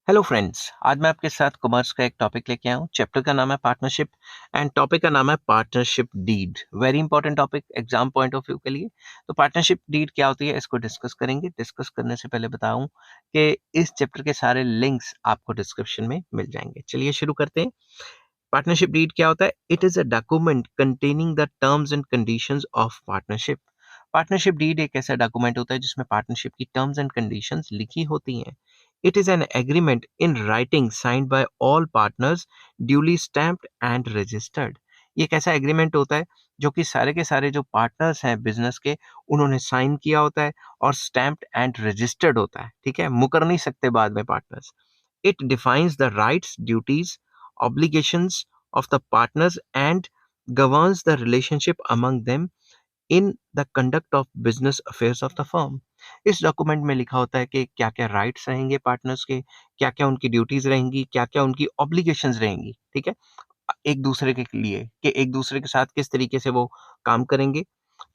Hello friends, आज मैं आपके साथ कॉमर्स का एक टॉपिक लेके आया हूँ। चैप्टर का नाम है पार्टनरशिप एंड टॉपिक का नाम है partnership deed. Very important topic exam point of view के लिए। तो पार्टनरशिप डीड क्या होती है, इसको डिस्कस करेंगे। डिस्कस करने से पहले बताऊं कि इस चैप्टर के सारे लिंक्स आपको डिस्क्रिप्शन में मिल जाएंगे। चलिए शुरू करते हैं। पार्टनरशिप डीड क्या होता है? It is a document containing the terms and conditions of partnership. Partnership deed एक ऐसा डॉक्यूमेंट होता है जिसमें पार्टनरशिप की टर्म्स एंड कंडीशंस लिखी होती हैं। It is an agreement in writing signed by all partners, duly stamped and registered. ये एक ऐसा एग्रीमेंट होता है जो कि सारे के सारे जो पार्टनर्स हैं बिजनेस के, उन्होंने साइन किया होता है और स्टैम्प्ड एंड रजिस्टर्ड होता है। ठीक है, मुकर नहीं सकते बाद में partners. It defines the rights, duties, obligations of the partners and governs the relationship among them in the conduct of business affairs of the firm. इस डॉक्यूमेंट में लिखा होता है कि क्या क्या राइट्स रहेंगे पार्टनर्स के, क्या क्या उनकी ड्यूटीज रहेंगी, क्या क्या उनकी ऑब्लिगेशंस रहेंगी। ठीक है, एक दूसरे के लिए कि एक दूसरे के साथ किस तरीके से वो काम करेंगे।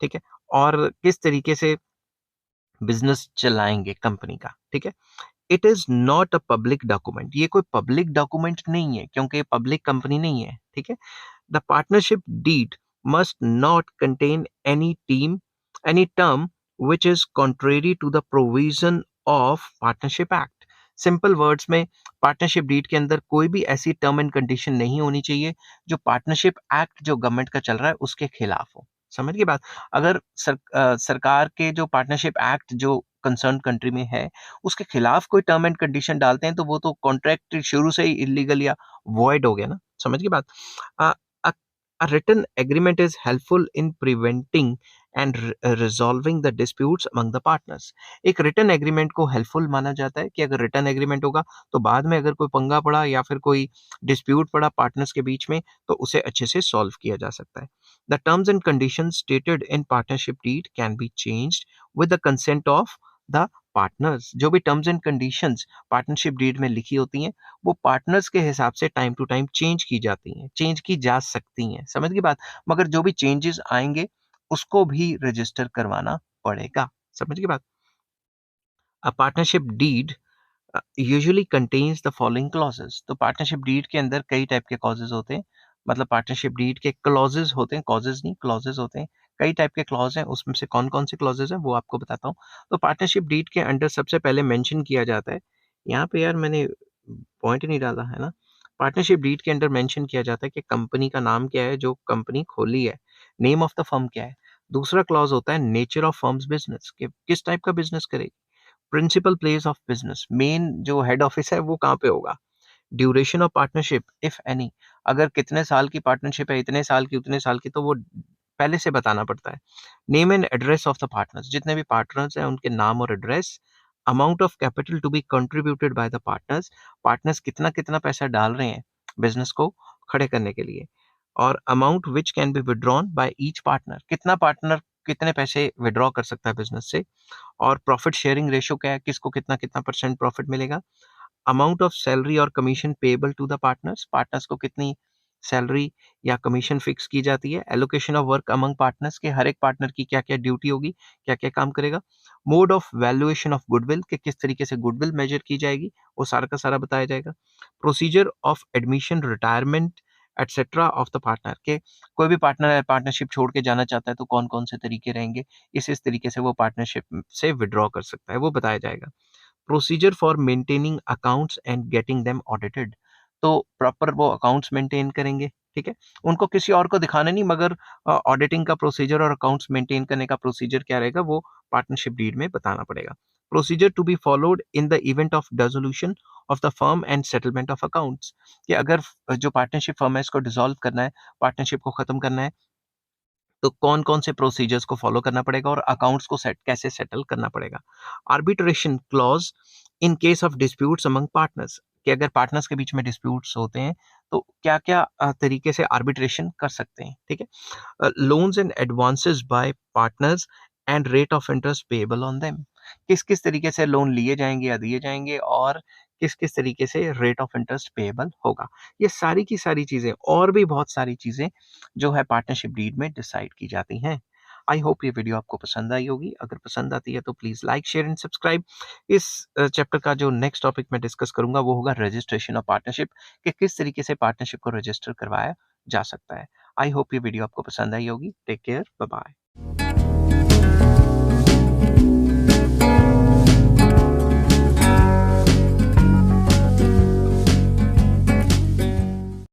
ठीक है, और किस तरीके से बिजनेस चलाएंगे कंपनी का। ठीक है, it is not a public document. ये कोई पब्लिक डॉक्यूमेंट नहीं है क्योंकि ये पब्लिक कंपनी नहीं है। ठीक है, the partnership deed must not contain any term which is contrary to the provision of partnership act। Simple words में, पार्टनरशिप डीड के अंदर कोई भी ऐसी टर्म एंड कंडीशन नहीं होनी चाहिए जो पार्टनरशिप एक्ट जो गवर्नमेंट का चल रहा है उसके खिलाफ हो। समझ गए बात? अगर सरकार के जो पार्टनरशिप एक्ट जो कंसर्न कंट्री में है उसके खिलाफ कोई टर्म एंड कंडीशन डालते हैं तो वो तो कॉन्ट्रैक्ट शुरू से ही इलीगल या वॉइड हो गया ना। समझ गई बात? Uh, a, a written agreement is helpful in preventing and resolving the disputes among the partners। एक written agreement को helpful माना जाता है कि अगर written agreement होगा तो बाद में अगर कोई पंगा पड़ा या फिर कोई dispute पड़ा partners के बीच में तो उसे अच्छे से solve किया जा सकता है। The terms and conditions stated in partnership deed can be changed with the consent of the partners. जो भी terms and conditions partnership deed में लिखी होती हैं वो पार्टनर्स के हिसाब से टाइम टू टाइम चेंज की जाती हैं, चेंज की जा सकती हैं। समझ गई बात? मगर जो भी चेंजेस आएंगे उसको भी रजिस्टर करवाना पड़ेगा। समझ गई बात? A partnership deed usually contains the following clauses. तो पार्टनरशिप डीड के अंदर कई टाइप के क्लॉजेस होते हैं। मतलब पार्टनरशिप डीड के क्लॉजेस होते हैं, कॉजेज नहीं क्लॉजेस होते हैं। कई टाइप के क्लॉज हैं, उसमें से कौन कौन से क्लॉजेस हैं वो आपको बताता हूँ। तो पार्टनरशिप डीड के अंडर सबसे पहले मेंशन किया जाता है, यहाँ पे यार मैंने पॉइंट नहीं डाला है ना। पार्टनरशिप डीड के अंडर मेंशन किया जाता है कि कंपनी का नाम क्या है, जो कंपनी खोली है, नेम ऑफ द फर्म क्या है। दूसरा क्लॉज होता है नेचर ऑफ फर्म्स बिजनेस, कि किस टाइप का बिजनेस करेगी। Principal place of business, main जो हेड ऑफिस है वो कहाँ पे होगा। Duration of partnership if any, अगर कितने साल की पार्टनरशिप है, इतने साल की उतने साल की, तो वो पहले से बताना पड़ता है। Name and address of the partners, जितने भी पार्टनर्स हैं उनके नाम और address. Amount of capital to be contributed by the partners, partners कितना कितना पैसा डाल रहे हैं बिजनेस को खड़े करने के लिए। और amount which can be withdrawn by each partner, कितना पार्टनर कितने पैसे विड्रॉ कर सकता है बिजनेस से। और प्रॉफिट शेयरिंग रेशियो क्या है, किसको कितना कितना परसेंट प्रॉफिट मिलेगा। अमाउंट ऑफ सैलरी और commission payable to the partners, partners को कितनी सैलरी या कमीशन फिक्स की जाती है। Allocation of work among partners, के हर एक पार्टनर की क्या क्या ड्यूटी होगी, क्या क्या काम करेगा। Mode of valuation of goodwill, के किस तरीके से गुडविल मेजर की जाएगी, वो सारा का सारा बताया जाएगा। Procedure of admission, retirement etcetera of the partner, के कोई भी पार्टनर पार्टनरशिप छोड़ के जाना चाहता है तो कौन कौन से तरीके रहेंगे, इस तरीके से वो पार्टनरशिप से विड्रॉ कर सकता है, वो बताया जाएगा। Procedure for maintaining accounts and getting them audited, तो प्रॉपर वो अकाउंट्स मेंटेन करेंगे। ठीक है, उनको किसी और को दिखाना नहीं, मगर ऑडिटिंग का प्रोसीजर और अकाउंट्स मेंटेन करने का प्रोसीजर क्या रहेगा वो पार्टनरशिप डीड में बताना पड़ेगा। Procedure to be followed in the event of dissolution of the firm and settlement of accounts, कि अगर जो पार्टनरशिप फर्म है इसको डिसॉल्व करना है, पार्टनरशिप को खत्म करना है, तो कौन कौन से प्रोसीजर्स को फॉलो करना पड़ेगा और अकाउंट्स को कैसे सेटल करना पड़ेगा। Arbitration clause in case of disputes among partners, कि अगर पार्टनर्स के बीच में डिस्प्यूट्स होते हैं तो क्या क्या तरीके से आर्बिट्रेशन कर सकते हैं। ठीक है, loans and advances bye partners and rate of interest payable on them, किस किस तरीके से लोन लिए जाएंगे या दिए जाएंगे और किस किस तरीके से रेट ऑफ इंटरेस्ट पेएबल होगा। ये सारी की सारी चीजें और भी बहुत सारी चीजें जो है पार्टनरशिप डीड में डिसाइड की जाती हैं। आई होप ये वीडियो आपको पसंद आई होगी। अगर पसंद आती है तो please like, share and subscribe. इस चैप्टर का जो नेक्स्ट टॉपिक मैं डिस्कस करूँगा वो होगा रजिस्ट्रेशन ऑफ पार्टनरशिप, कि किस तरीके से पार्टनरशिप को रजिस्टर करवाया जा सकता है। आई होप ये वीडियो आपको पसंद आई होगी। Take care, bye bye.